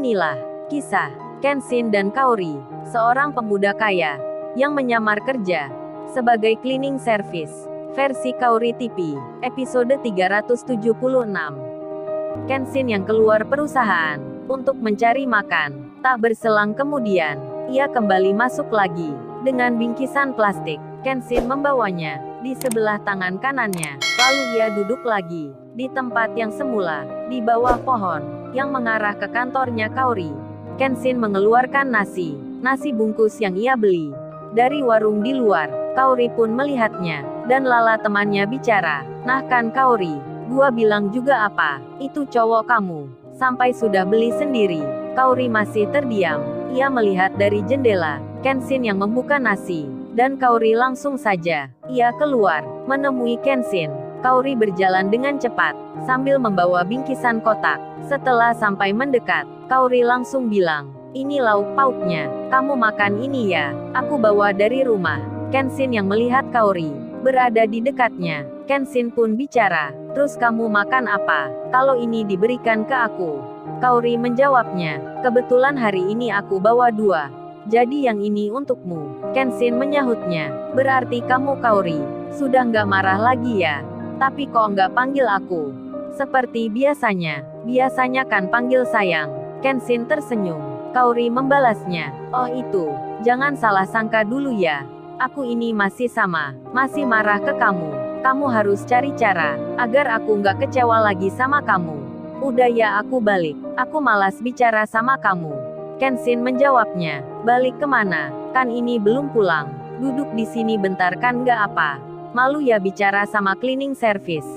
Inilah kisah Kenshin dan Kaori, seorang pemuda kaya yang menyamar kerja sebagai cleaning service. Versi Kaori TV, episode 376. Kenshin yang keluar perusahaan untuk mencari makan. Tak berselang kemudian, ia kembali masuk lagi dengan bingkisan plastik. Kenshin membawanya di sebelah tangan kanannya. Lalu ia duduk lagi di tempat yang semula, di bawah pohon yang mengarah ke kantornya Kaori. Kenshin mengeluarkan nasi bungkus yang ia beli dari warung di luar. Kaori pun melihatnya, dan lala temannya bicara, "Nah kan Kaori, gua bilang juga apa, itu cowok kamu, sampai sudah beli sendiri." Kaori masih terdiam, ia melihat dari jendela, Kenshin yang membuka nasi, dan Kaori langsung saja, ia keluar, menemui Kenshin. Kaori berjalan dengan cepat, sambil membawa bingkisan kotak. Setelah sampai mendekat, Kaori langsung bilang, "Ini lauk pauknya, kamu makan ini ya, aku bawa dari rumah." Kenshin yang melihat Kaori berada di dekatnya. Kenshin pun bicara, "Terus kamu makan apa, kalau ini diberikan ke aku?" Kaori menjawabnya, "Kebetulan hari ini aku bawa 2. Jadi yang ini untukmu." Kenshin menyahutnya, "Berarti kamu Kaori, sudah nggak marah lagi ya? Tapi kok nggak panggil aku seperti biasanya? Biasanya kan panggil sayang." Kenshin tersenyum. Kaori membalasnya, "Oh itu, jangan salah sangka dulu ya. Aku ini masih masih marah ke kamu. Kamu harus cari cara, agar aku nggak kecewa lagi sama kamu. Udah ya aku balik, aku malas bicara sama kamu." Kenshin menjawabnya, "Balik kemana? Kan ini belum pulang. Duduk di sini bentar kan nggak apa. Malu ya bicara sama cleaning service.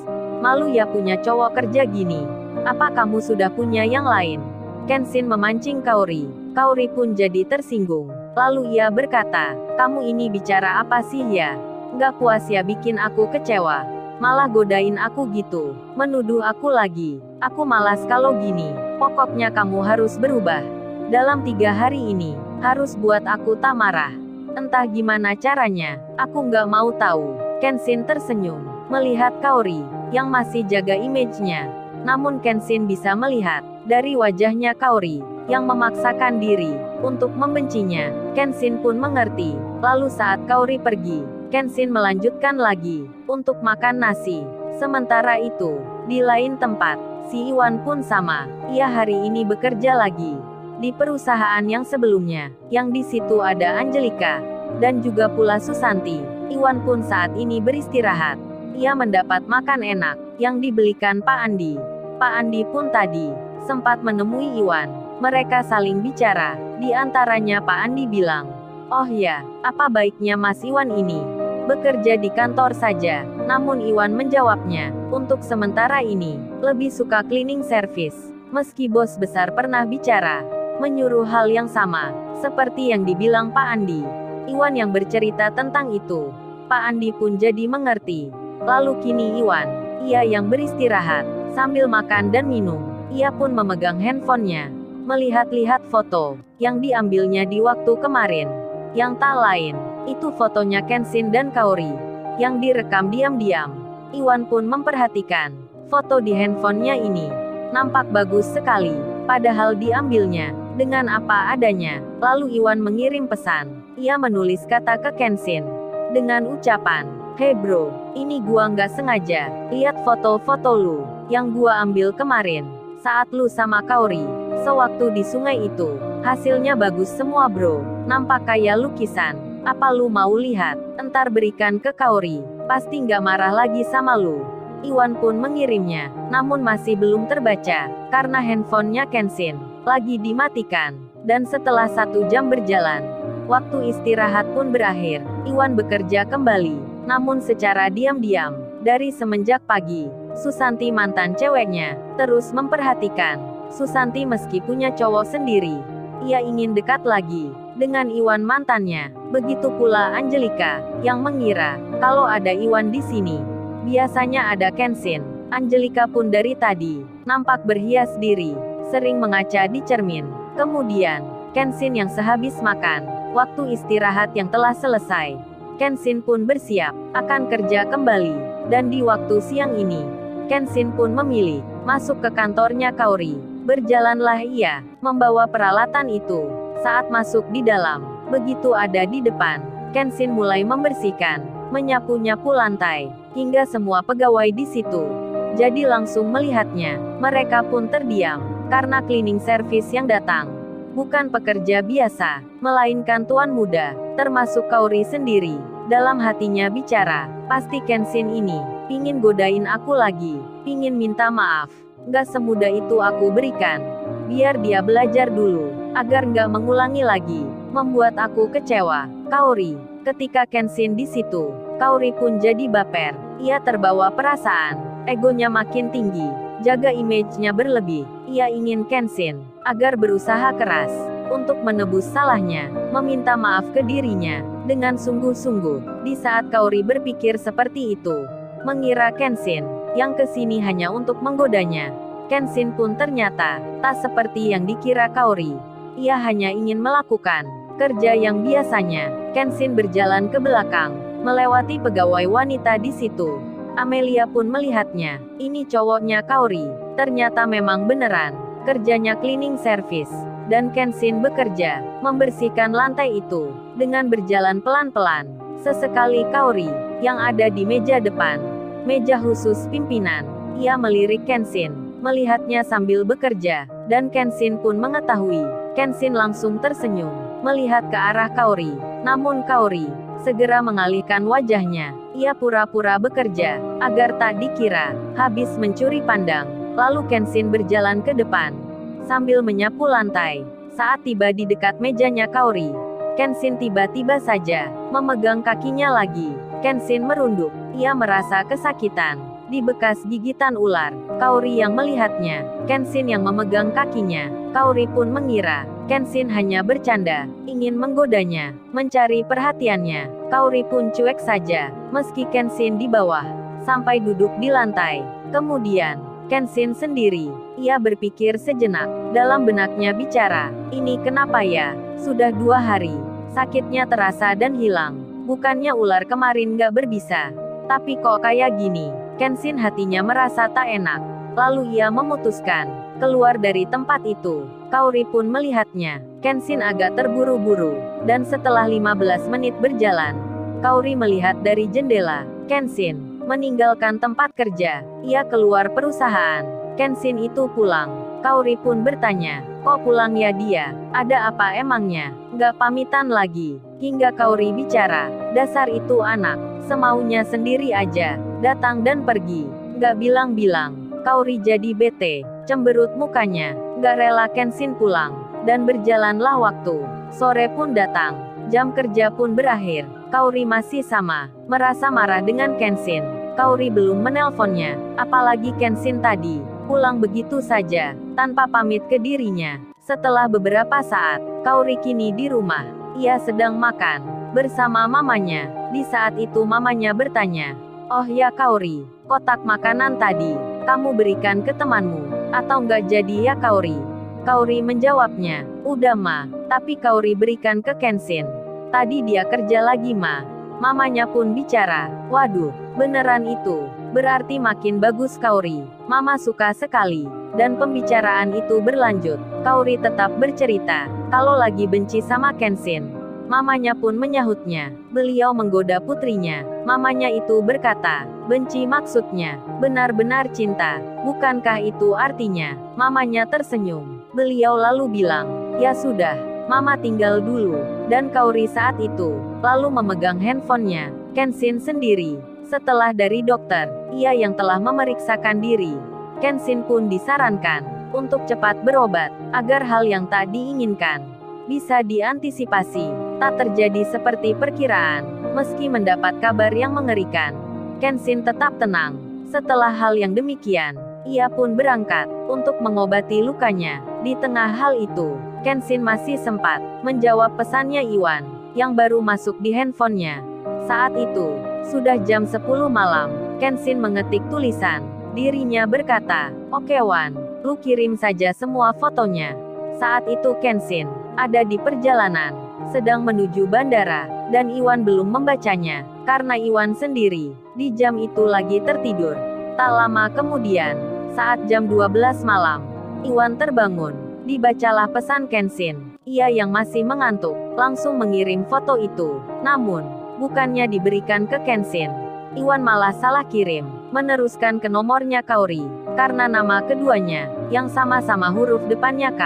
Malu ya punya cowok kerja gini. Apa kamu sudah punya yang lain?" Kenshin memancing Kaori. Kaori pun jadi tersinggung. Lalu ia berkata, "Kamu ini bicara apa sih ya? Nggak puas ya bikin aku kecewa? Malah godain aku gitu. Menuduh aku lagi. Aku malas kalau gini. Pokoknya kamu harus berubah. Dalam 3 hari ini, harus buat aku tak marah. Entah gimana caranya, aku nggak mau tahu." Kenshin tersenyum, melihat Kaori, yang masih jaga image-nya. Namun Kenshin bisa melihat, dari wajahnya Kaori, yang memaksakan diri untuk membencinya. Kenshin pun mengerti. Lalu saat Kaori pergi, Kenshin melanjutkan lagi untuk makan nasi. Sementara itu, di lain tempat, si Iwan pun sama. Ia hari ini bekerja lagi di perusahaan yang sebelumnya, yang di situ ada Angelika dan juga pula Susanti. Iwan pun saat ini beristirahat. Ia mendapat makan enak yang dibelikan Pak Andi. Pak Andi pun tadi sempat menemui Iwan. Mereka saling bicara. Di antaranya Pak Andi bilang, "Oh ya, apa baiknya Mas Iwan ini bekerja di kantor saja?" Namun Iwan menjawabnya, "Untuk sementara ini, lebih suka cleaning service." Meski bos besar pernah bicara, menyuruh hal yang sama, seperti yang dibilang Pak Andi. Iwan yang bercerita tentang itu. Pak Andi pun jadi mengerti. Lalu kini Iwan, ia yang beristirahat, sambil makan dan minum. Ia pun memegang handphonenya, melihat-lihat foto yang diambilnya di waktu kemarin. Yang tak lain, itu fotonya Kenshin dan Kaori, yang direkam diam-diam. Iwan pun memperhatikan foto di handphonenya ini. Nampak bagus sekali, padahal diambilnya dengan apa adanya. Lalu Iwan mengirim pesan. Ia menulis kata ke Kenshin dengan ucapan, "Hey bro, ini gua nggak sengaja lihat foto-foto lu yang gua ambil kemarin saat lu sama Kaori sewaktu di sungai itu. Hasilnya bagus semua bro, nampak kayak lukisan. Apa lu mau lihat? Entar berikan ke Kaori, pasti nggak marah lagi sama lu." Iwan pun mengirimnya, namun masih belum terbaca, karena handphonenya Kenshin lagi dimatikan. Dan setelah 1 jam berjalan, waktu istirahat pun berakhir. Iwan bekerja kembali, namun secara diam-diam. Dari semenjak pagi, Susanti mantan ceweknya terus memperhatikan Susanti meski punya cowok sendiri. Ia ingin dekat lagi dengan Iwan mantannya. Begitu pula Angelika, yang mengira kalau ada Iwan di sini, biasanya ada Kenshin. Angelika pun dari tadi nampak berhias diri, sering mengaca di cermin. Kemudian, Kenshin yang sehabis makan, waktu istirahat yang telah selesai, Kenshin pun bersiap akan kerja kembali. Dan di waktu siang ini, Kenshin pun memilih masuk ke kantornya Kaori. Berjalanlah ia, membawa peralatan itu. Saat masuk di dalam, begitu ada di depan, Kenshin mulai membersihkan, menyapu-nyapu lantai, hingga semua pegawai di situ jadi langsung melihatnya. Mereka pun terdiam, karena cleaning service yang datang bukan pekerja biasa, melainkan tuan muda, termasuk Kaori sendiri. Dalam hatinya bicara, pasti Kenshin ini pingin godain aku lagi, pingin minta maaf. Gak semudah itu aku berikan. Biar dia belajar dulu, agar gak mengulangi lagi, membuat aku kecewa. Kaori, ketika Kenshin di situ, Kaori pun jadi baper. Ia terbawa perasaan, egonya makin tinggi, jaga image-nya berlebih. Ia ingin Kenshin agar berusaha keras untuk menebus salahnya, meminta maaf ke dirinya dengan sungguh-sungguh. Di saat Kaori berpikir seperti itu, mengira Kenshin yang kesini hanya untuk menggodanya, Kenshin pun ternyata tak seperti yang dikira Kaori. Ia hanya ingin melakukan kerja yang biasanya. Kenshin berjalan ke belakang, melewati pegawai wanita di situ. Amelia pun melihatnya. Ini cowoknya Kaori. Ternyata memang beneran kerjanya cleaning service. Dan Kenshin bekerja membersihkan lantai itu dengan berjalan pelan-pelan. Sesekali Kaori yang ada di meja depan, meja khusus pimpinan. Ia melirik Kenshin, melihatnya sambil bekerja, dan Kenshin pun mengetahui. Kenshin langsung tersenyum, melihat ke arah Kaori. Namun Kaori segera mengalihkan wajahnya. Ia pura-pura bekerja, agar tak dikira habis mencuri pandang. Lalu Kenshin berjalan ke depan, sambil menyapu lantai. Saat tiba di dekat mejanya Kaori, Kenshin tiba-tiba saja memegang kakinya lagi. Kenshin merunduk, ia merasa kesakitan di bekas gigitan ular. Kaori yang melihatnya, Kenshin yang memegang kakinya. Kaori pun mengira Kenshin hanya bercanda, ingin menggodanya, mencari perhatiannya. Kaori pun cuek saja, meski Kenshin di bawah, sampai duduk di lantai. Kemudian, Kenshin sendiri, ia berpikir sejenak, dalam benaknya bicara, ini kenapa ya? Sudah 2 hari, sakitnya terasa dan hilang. Bukannya ular kemarin gak berbisa, tapi kok kayak gini? Kenshin hatinya merasa tak enak. Lalu ia memutuskan keluar dari tempat itu. Kaori pun melihatnya. Kenshin agak terburu-buru, dan setelah 15 menit berjalan, Kaori melihat dari jendela Kenshin meninggalkan tempat kerja. Ia keluar perusahaan. Kenshin itu pulang. Kaori pun bertanya, kok pulang ya dia? Ada apa emangnya? Gak pamitan lagi. Hingga Kaori bicara, dasar itu anak, semaunya sendiri aja, datang dan pergi, gak bilang-bilang. Kaori jadi bete, cemberut mukanya, gak rela Kenshin pulang, dan berjalanlah waktu. Sore pun datang, jam kerja pun berakhir. Kaori masih sama, merasa marah dengan Kenshin. Kaori belum menelponnya, apalagi Kenshin tadi pulang begitu saja, tanpa pamit ke dirinya. Setelah beberapa saat, Kaori kini di rumah. Ia sedang makan bersama mamanya. Di saat itu mamanya bertanya, "Oh ya Kaori, kotak makanan tadi kamu berikan ke temanmu, atau nggak jadi ya Kaori?" Kaori menjawabnya, "Udah ma, tapi Kaori berikan ke Kenshin. Tadi dia kerja lagi ma." Mamanya pun bicara, "Waduh, beneran itu? Berarti makin bagus Kaori." Mama suka sekali. Dan pembicaraan itu berlanjut. Kaori tetap bercerita kalau lagi benci sama Kenshin. Mamanya pun menyahutnya. Beliau menggoda putrinya. Mamanya itu berkata, benci maksudnya benar-benar cinta. Bukankah itu artinya? Mamanya tersenyum. Beliau lalu bilang, ya sudah, Mama tinggal dulu. Dan Kaori saat itu lalu memegang handphonenya. Kenshin sendiri. Setelah dari dokter, ia yang telah memeriksakan diri. Kenshin pun disarankan untuk cepat berobat, agar hal yang tak diinginkan bisa diantisipasi, tak terjadi seperti perkiraan. Meski mendapat kabar yang mengerikan, Kenshin tetap tenang. Setelah hal yang demikian, ia pun berangkat untuk mengobati lukanya. Di tengah hal itu, Kenshin masih sempat menjawab pesannya Iwan, yang baru masuk di handphonenya. Saat itu, sudah jam 10 malam. Kenshin mengetik tulisan. Dirinya berkata, "Oke Wan, lu kirim saja semua fotonya." Saat itu Kenshin ada di perjalanan, sedang menuju bandara, dan Iwan belum membacanya, karena Iwan sendiri di jam itu lagi tertidur. Tak lama kemudian, saat jam 12 malam, Iwan terbangun. Dibacalah pesan Kenshin. Ia yang masih mengantuk, langsung mengirim foto itu. Namun, bukannya diberikan ke Kenshin. Iwan malah salah kirim, meneruskan ke nomornya Kaori. Karena nama keduanya, yang sama-sama huruf depannya K.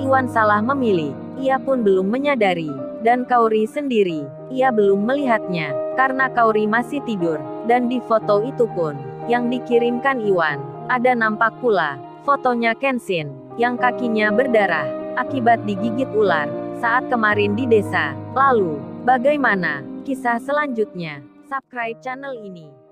Iwan salah memilih. Ia pun belum menyadari. Dan Kaori sendiri, ia belum melihatnya. Karena Kaori masih tidur. Dan di foto itu pun, yang dikirimkan Iwan, ada nampak pula, fotonya Kenshin, yang kakinya berdarah, akibat digigit ular, saat kemarin di desa. Lalu, bagaimana kisah selanjutnya? Subscribe channel ini.